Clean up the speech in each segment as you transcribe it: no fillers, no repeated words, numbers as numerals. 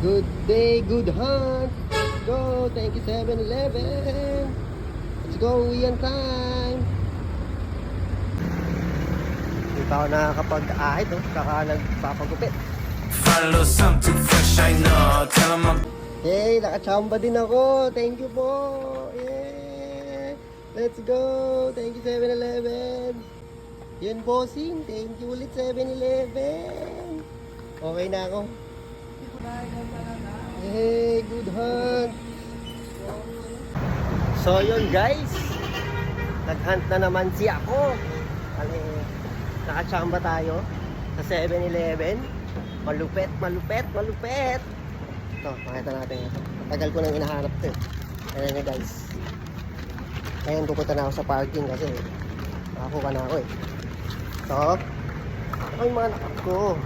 Good day, good hunt. Let's go. Thank you 7-Eleven. Let's go, uwian time. Hindi pa ako nakakapag-ahit, oh. Kaka nagpapagupit. Find a little something too fresh, I know. Tell 'em I'm Yay, nakachamba din ako. Thank you po. Yay. Let's go. Thank you 7-Eleven. Yun, bossing. Thank you ulit 7-Eleven. Okay na ako. Hey, good hunt. So yun guys, nag-hunt na naman si ako. Nakachamba tayo sa 7-Eleven. Malupet, malupet, malupet. Ito, makita natin ito. Matagal ko nang inahanap ito. Ayan nyo guys. Ngayon pupunta na ako sa parking kasi nakakuha na ako eh. Ito. Ito yung mga nakap ko.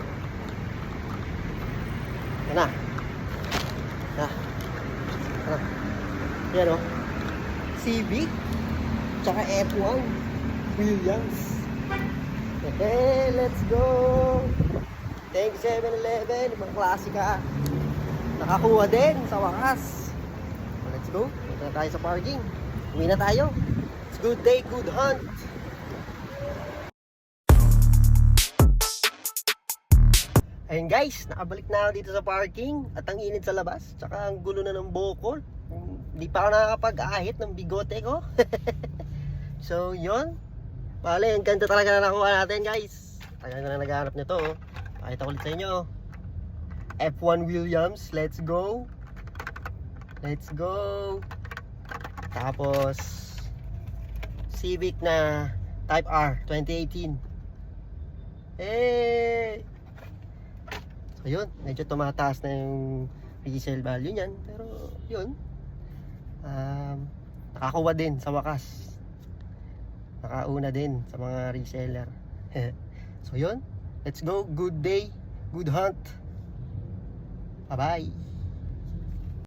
Yan na. Ano? Yan o. Civic. Tsaka F1 Williams. Hey, let's go. Thank you 7-Eleven. Ibang klase ka. Nakakuha din sa wakas. Let's go. Dito na tayo sa parking. Uwi na tayo. It's good day, good hunt. Ayun guys, nakabalik na ako dito sa parking. At ang init sa labas. Tsaka ang gulo na ng bukol. Hindi pa ako nakakapag-ahit ng bigote ko. So yun. Bale, ang ganda talaga na nakuha natin guys. Tagal na naghahanap nito. Pakita ko ulit sa inyo. F1 Williams, let's go. Let's go. Tapos Civic na Type R 2018. Hey! So yun, medyo tumataas na yung resale value niyan. Pero yun, nakakuha din sa wakas. Nakauna din sa mga reseller. So yun, let's go. Good day, good hunt. Bye bye.